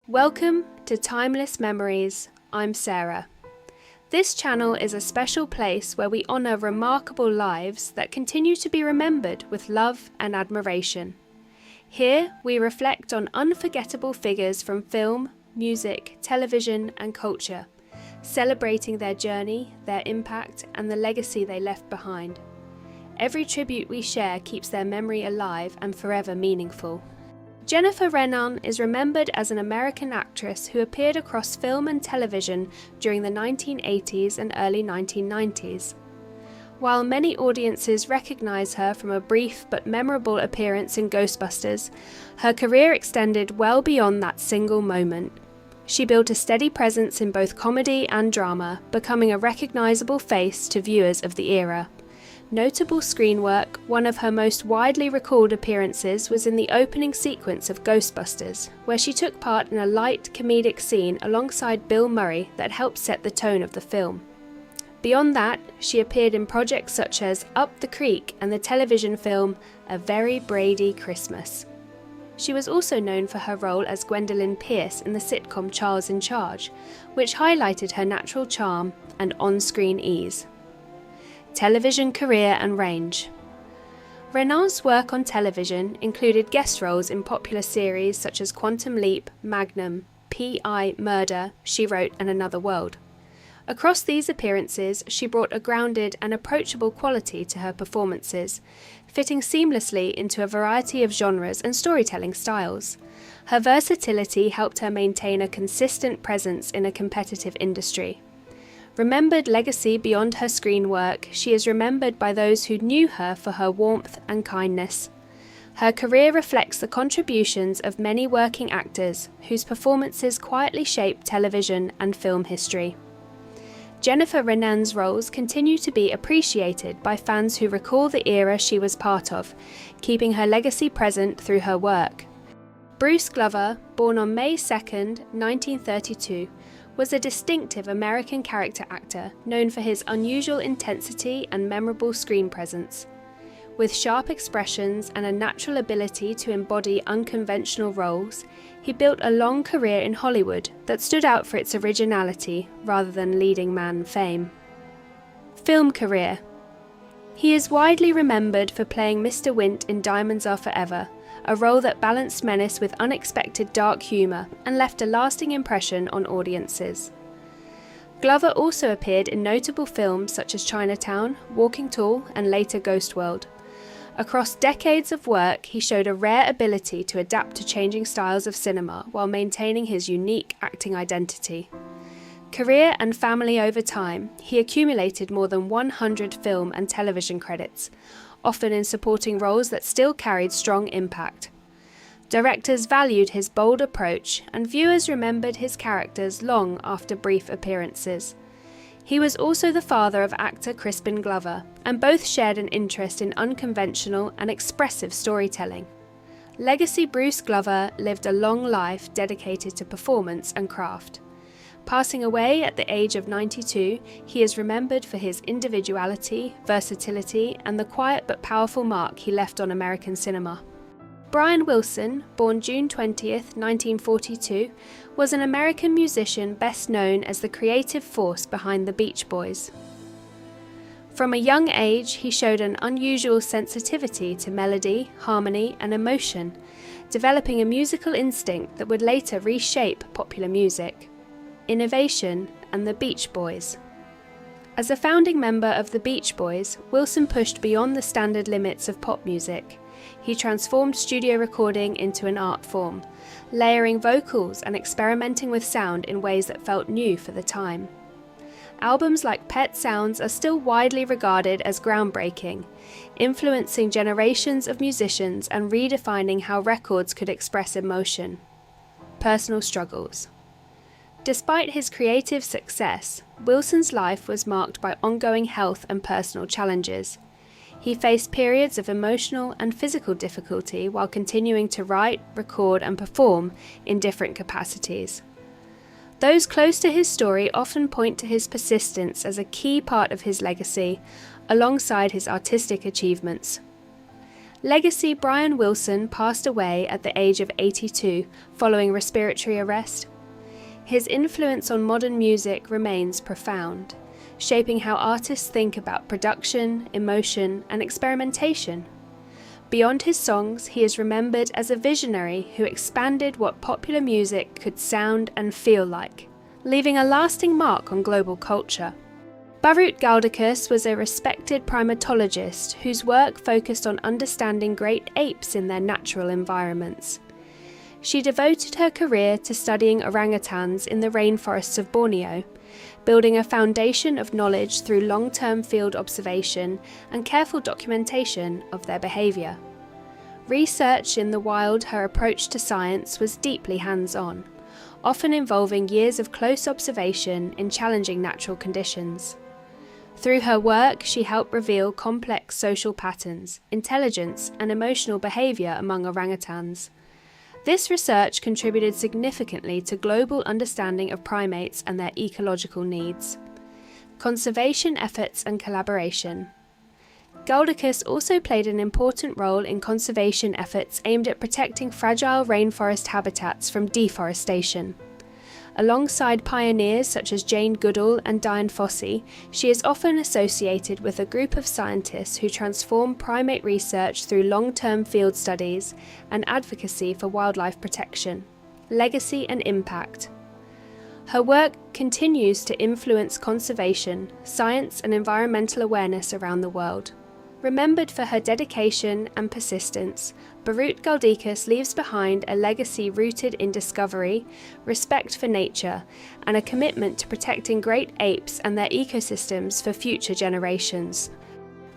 Welcome to Timeless Memories. I'm Sarah. This channel is a special place where we honour remarkable lives that continue to be remembered with love and admiration. Here we reflect on unforgettable figures from film, music, television and culture, celebrating their journey, their impact and the legacy they left behind. Every tribute we share keeps their memory alive and forever meaningful. Jennifer Renan is remembered as an American actress who appeared across film and television during the 1980s and early 1990s. While many audiences recognise her from a brief but memorable appearance in Ghostbusters, her career extended well beyond that single moment. She built a steady presence in both comedy and drama, becoming a recognisable face to viewers of the era. Notable screen work, one of her most widely recalled appearances was in the opening sequence of Ghostbusters, where she took part in a light, comedic scene alongside Bill Murray that helped set the tone of the film. Beyond that, she appeared in projects such as Up the Creek and the television film A Very Brady Christmas. She was also known for her role as Gwendolyn Pierce in the sitcom Charles in Charge, which highlighted her natural charm and on-screen ease. Television career and range. Renan's work on television included guest roles in popular series such as Quantum Leap, Magnum, P.I. Murder, She Wrote and Another World. Across these appearances, she brought a grounded and approachable quality to her performances, fitting seamlessly into a variety of genres and storytelling styles. Her versatility helped her maintain a consistent presence in a competitive industry. Remembered legacy beyond her screen work, she is remembered by those who knew her for her warmth and kindness. Her career reflects the contributions of many working actors whose performances quietly shaped television and film history. Jennifer Renan's roles continue to be appreciated by fans who recall the era she was part of, keeping her legacy present through her work. Bruce Glover, born on May 2, 1932, was a distinctive American character actor known for his unusual intensity and memorable screen presence. With sharp expressions and a natural ability to embody unconventional roles, he built a long career in Hollywood that stood out for its originality rather than leading man fame. Film career. He is widely remembered for playing Mr. Wint in Diamonds Are Forever, a role that balanced menace with unexpected dark humour and left a lasting impression on audiences. Glover also appeared in notable films such as Chinatown, Walking Tall and later Ghost World. Across decades of work, he showed a rare ability to adapt to changing styles of cinema while maintaining his unique acting identity. Career and family over time, he accumulated more than 100 film and television credits, often in supporting roles that still carried strong impact. Directors valued his bold approach, and viewers remembered his characters long after brief appearances. He was also the father of actor Crispin Glover, and both shared an interest in unconventional and expressive storytelling. Legacy Bruce Glover lived a long life dedicated to performance and craft. Passing away at the age of 92, he is remembered for his individuality, versatility, and the quiet but powerful mark he left on American cinema. Brian Wilson, born June 20, 1942, was an American musician best known as the creative force behind the Beach Boys. From a young age, he showed an unusual sensitivity to melody, harmony, and emotion, developing a musical instinct that would later reshape popular music. Innovation and the Beach Boys. As a founding member of the Beach Boys, Wilson pushed beyond the standard limits of pop music. He transformed studio recording into an art form, layering vocals and experimenting with sound in ways that felt new for the time. Albums like Pet Sounds are still widely regarded as groundbreaking, influencing generations of musicians and redefining how records could express emotion. Personal struggles. Despite his creative success, Wilson's life was marked by ongoing health and personal challenges. He faced periods of emotional and physical difficulty while continuing to write, record, and perform in different capacities. Those close to his story often point to his persistence as a key part of his legacy, alongside his artistic achievements. Legacy Brian Wilson passed away at the age of 82 following respiratory arrest. His influence on modern music remains profound, shaping how artists think about production, emotion, and experimentation. Beyond his songs, he is remembered as a visionary who expanded what popular music could sound and feel like, leaving a lasting mark on global culture. Barut Galdicus was a respected primatologist whose work focused on understanding great apes in their natural environments. She devoted her career to studying orangutans in the rainforests of Borneo, building a foundation of knowledge through long-term field observation and careful documentation of their behaviour. Research in the wild, her approach to science was deeply hands-on, often involving years of close observation in challenging natural conditions. Through her work, she helped reveal complex social patterns, intelligence, and emotional behaviour among orangutans. This research contributed significantly to global understanding of primates and their ecological needs. Conservation efforts and collaboration. Galdicus also played an important role in conservation efforts aimed at protecting fragile rainforest habitats from deforestation. Alongside pioneers such as Jane Goodall and Dian Fossey, she is often associated with a group of scientists who transform primate research through long-term field studies and advocacy for wildlife protection. Legacy and impact. Her work continues to influence conservation, science, and environmental awareness around the world. Remembered for her dedication and persistence, Barut Galdicus leaves behind a legacy rooted in discovery, respect for nature, and a commitment to protecting great apes and their ecosystems for future generations.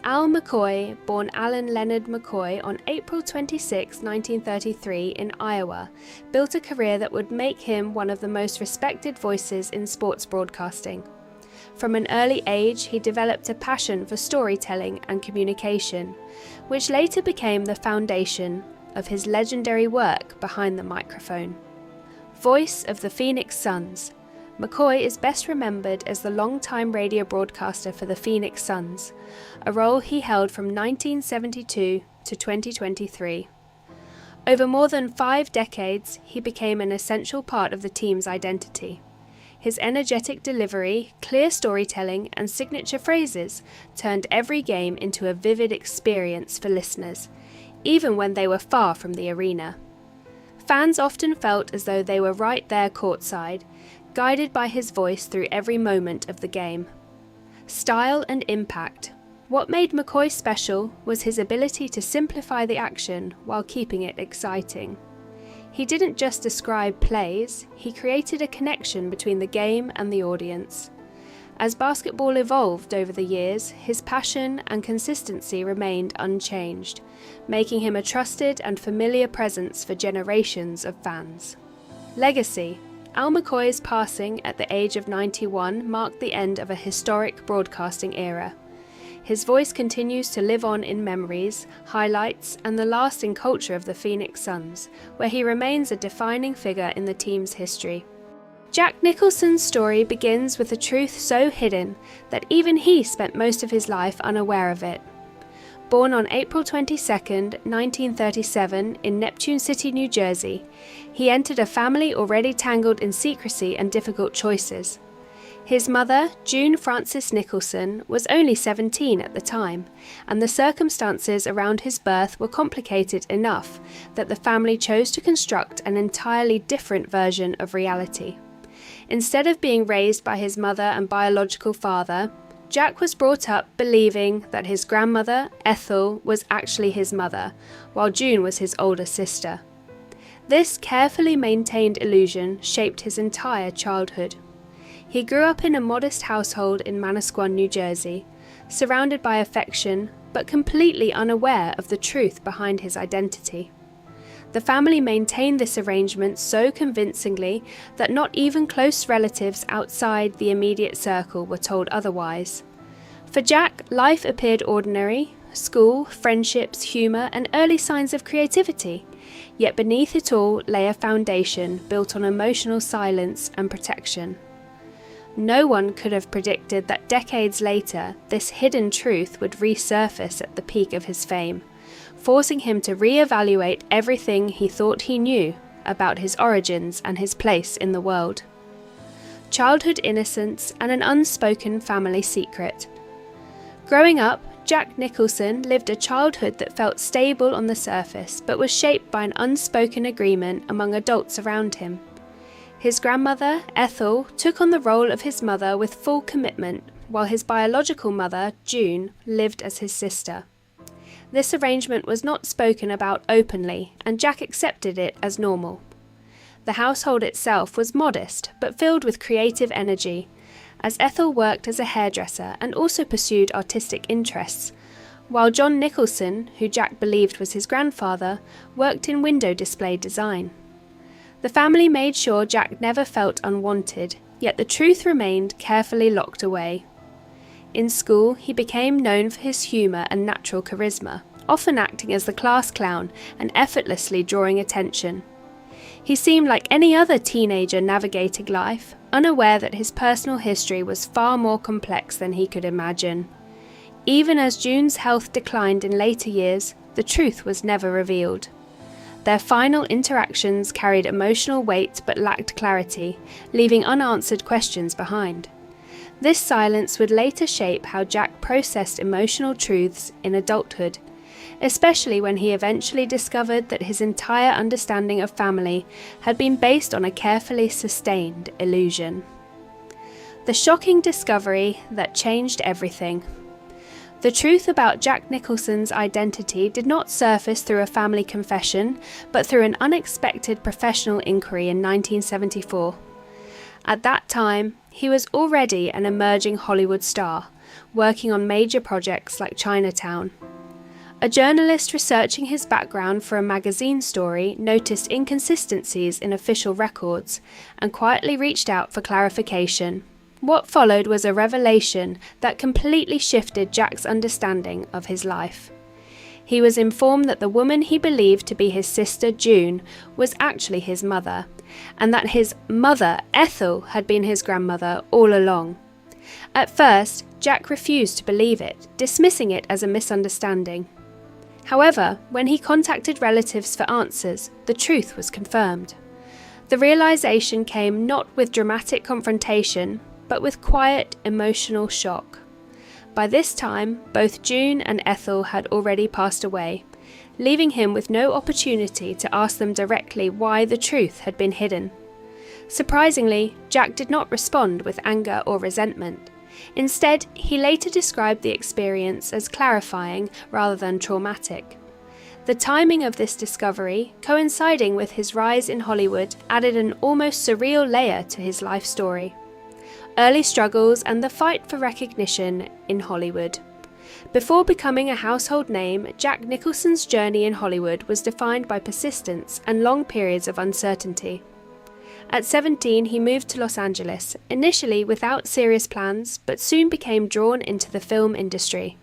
Al McCoy, born Alan Leonard McCoy on April 26, 1933 in Iowa, built a career that would make him one of the most respected voices in sports broadcasting. From an early age, he developed a passion for storytelling and communication, which later became the foundation of his legendary work behind the microphone. Voice of the Phoenix Suns. McCoy is best remembered as the long-time radio broadcaster for the Phoenix Suns, a role he held from 1972 to 2023. Over more than 5 decades, he became an essential part of the team's identity. His energetic delivery, clear storytelling, and signature phrases turned every game into a vivid experience for listeners, even when they were far from the arena. Fans often felt as though they were right there courtside, guided by his voice through every moment of the game. Style and impact. What made McCoy special was his ability to simplify the action while keeping it exciting. He didn't just describe plays, he created a connection between the game and the audience. As basketball evolved over the years, his passion and consistency remained unchanged, making him a trusted and familiar presence for generations of fans. Legacy. Al McCoy's passing at the age of 91 marked the end of a historic broadcasting era. His voice continues to live on in memories, highlights, and the lasting culture of the Phoenix Suns, where he remains a defining figure in the team's history. Jack Nicholson's story begins with a truth so hidden that even he spent most of his life unaware of it. Born on April 22, 1937 in Neptune City, New Jersey, he entered a family already tangled in secrecy and difficult choices. His mother, June Frances Nicholson, was only 17 at the time, and the circumstances around his birth were complicated enough that the family chose to construct an entirely different version of reality. Instead of being raised by his mother and biological father, Jack was brought up believing that his grandmother, Ethel, was actually his mother, while June was his older sister. This carefully maintained illusion shaped his entire childhood. He grew up in a modest household in Manasquan, New Jersey, surrounded by affection, but completely unaware of the truth behind his identity. The family maintained this arrangement so convincingly that not even close relatives outside the immediate circle were told otherwise. For Jack, life appeared ordinary: school, friendships, humour, and early signs of creativity. Yet beneath it all lay a foundation built on emotional silence and protection. No one could have predicted that decades later, this hidden truth would resurface at the peak of his fame, forcing him to re-evaluate everything he thought he knew about his origins and his place in the world. Childhood innocence and an unspoken family secret. Growing up, Jack Nicholson lived a childhood that felt stable on the surface but was shaped by an unspoken agreement among adults around him. His grandmother, Ethel, took on the role of his mother with full commitment, while his biological mother, June, lived as his sister. This arrangement was not spoken about openly, and Jack accepted it as normal. The household itself was modest, but filled with creative energy, as Ethel worked as a hairdresser and also pursued artistic interests, while John Nicholson, who Jack believed was his grandfather, worked in window display design. The family made sure Jack never felt unwanted, yet the truth remained carefully locked away. In school, he became known for his humour and natural charisma, often acting as the class clown and effortlessly drawing attention. He seemed like any other teenager navigating life, unaware that his personal history was far more complex than he could imagine. Even as June's health declined in later years, the truth was never revealed. Their final interactions carried emotional weight but lacked clarity, leaving unanswered questions behind. This silence would later shape how Jack processed emotional truths in adulthood, especially when he eventually discovered that his entire understanding of family had been based on a carefully sustained illusion. The shocking discovery that changed everything. The truth about Jack Nicholson's identity did not surface through a family confession, but through an unexpected professional inquiry in 1974. At that time, he was already an emerging Hollywood star, working on major projects like Chinatown. A journalist researching his background for a magazine story noticed inconsistencies in official records and quietly reached out for clarification. What followed was a revelation that completely shifted Jack's understanding of his life. He was informed that the woman he believed to be his sister June was actually his mother, and that his mother, Ethel, had been his grandmother all along. At first, Jack refused to believe it, dismissing it as a misunderstanding. However, when he contacted relatives for answers, the truth was confirmed. The realization came not with dramatic confrontation, but with quiet, emotional shock. By this time, both June and Ethel had already passed away, leaving him with no opportunity to ask them directly why the truth had been hidden. Surprisingly, Jack did not respond with anger or resentment. Instead, he later described the experience as clarifying rather than traumatic. The timing of this discovery, coinciding with his rise in Hollywood, added an almost surreal layer to his life story. Early struggles and the fight for recognition in Hollywood. Before becoming a household name, Jack Nicholson's journey in Hollywood was defined by persistence and long periods of uncertainty. At 17, he moved to Los Angeles, initially without serious plans, but soon became drawn into the film industry.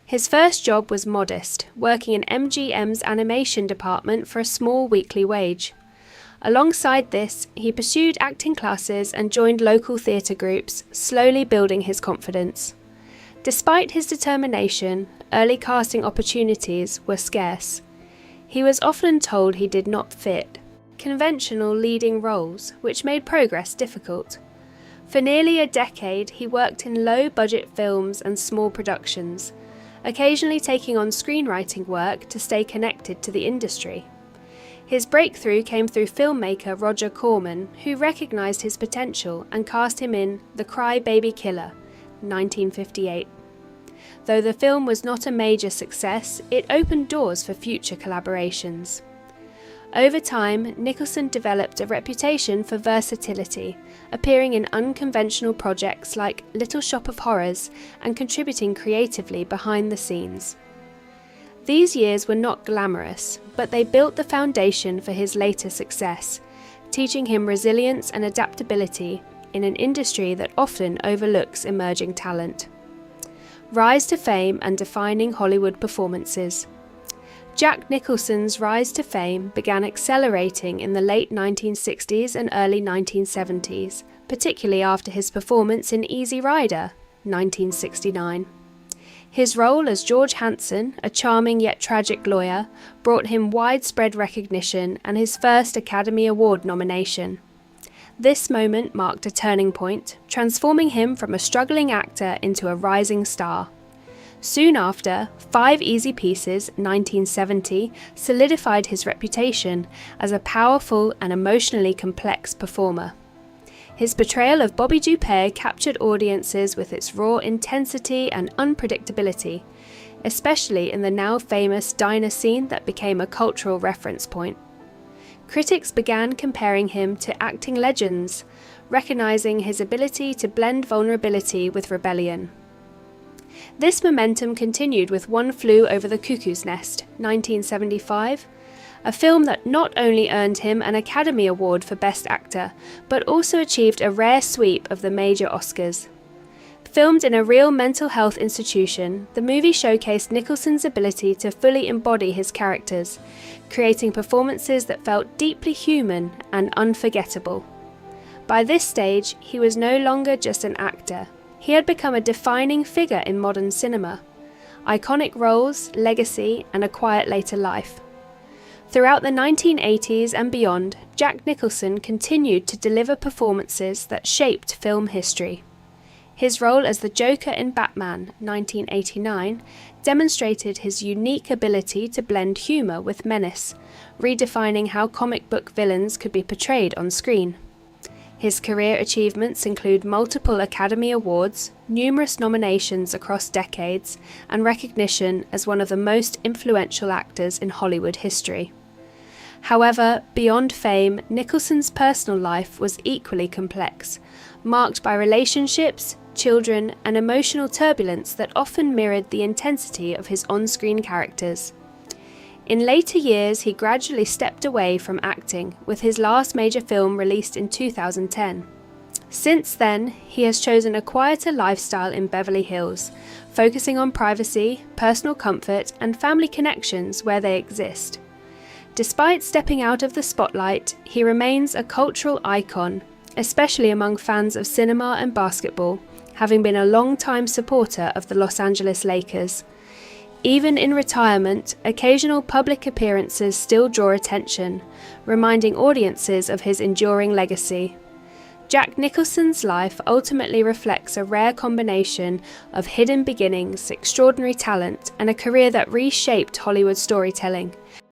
His first job was modest, working in MGM's animation department for a small weekly wage. Alongside this, he pursued acting classes and joined local theatre groups, slowly building his confidence. Despite his determination, early casting opportunities were scarce. He was often told he did not fit conventional leading roles, which made progress difficult. For nearly a decade, he worked in low-budget films and small productions, occasionally taking on screenwriting work to stay connected to the industry. His breakthrough came through filmmaker Roger Corman, who recognized his potential and cast him in The Cry Baby Killer, 1958. Though the film was not a major success, it opened doors for future collaborations. Over time, Nicholson developed a reputation for versatility, appearing in unconventional projects like Little Shop of Horrors and contributing creatively behind the scenes. These years were not glamorous, but they built the foundation for his later success, teaching him resilience and adaptability in an industry that often overlooks emerging talent. Rise to fame and defining Hollywood performances. Jack Nicholson's rise to fame began accelerating in the late 1960s and early 1970s, particularly after his performance in Easy Rider, 1969. His role as George Hanson, a charming yet tragic lawyer, brought him widespread recognition and his first Academy Award nomination. This moment marked a turning point, transforming him from a struggling actor into a rising star. Soon after, Five Easy Pieces, 1970, solidified his reputation as a powerful and emotionally complex performer. His portrayal of Bobby Dupre captured audiences with its raw intensity and unpredictability, especially in the now famous diner scene that became a cultural reference point. Critics began comparing him to acting legends, recognizing his ability to blend vulnerability with rebellion. This momentum continued with One Flew Over the Cuckoo's Nest, 1975, a film that not only earned him an Academy Award for Best Actor, but also achieved a rare sweep of the major Oscars. Filmed in a real mental health institution, the movie showcased Nicholson's ability to fully embody his characters, creating performances that felt deeply human and unforgettable. By this stage, he was no longer just an actor. He had become a defining figure in modern cinema. Iconic roles, legacy, and a quiet later life. Throughout the 1980s and beyond, Jack Nicholson continued to deliver performances that shaped film history. His role as the Joker in Batman, 1989, demonstrated his unique ability to blend humour with menace, redefining how comic book villains could be portrayed on screen. His career achievements include multiple Academy Awards, numerous nominations across decades, and recognition as one of the most influential actors in Hollywood history. However, beyond fame, Nicholson's personal life was equally complex, marked by relationships, children, and emotional turbulence that often mirrored the intensity of his on-screen characters. In later years, he gradually stepped away from acting, with his last major film released in 2010. Since then, he has chosen a quieter lifestyle in Beverly Hills, focusing on privacy, personal comfort, and family connections where they exist. Despite stepping out of the spotlight, he remains a cultural icon, especially among fans of cinema and basketball, having been a long-time supporter of the Los Angeles Lakers. Even in retirement, occasional public appearances still draw attention, reminding audiences of his enduring legacy. Jack Nicholson's life ultimately reflects a rare combination of hidden beginnings, extraordinary talent, and a career that reshaped Hollywood storytelling,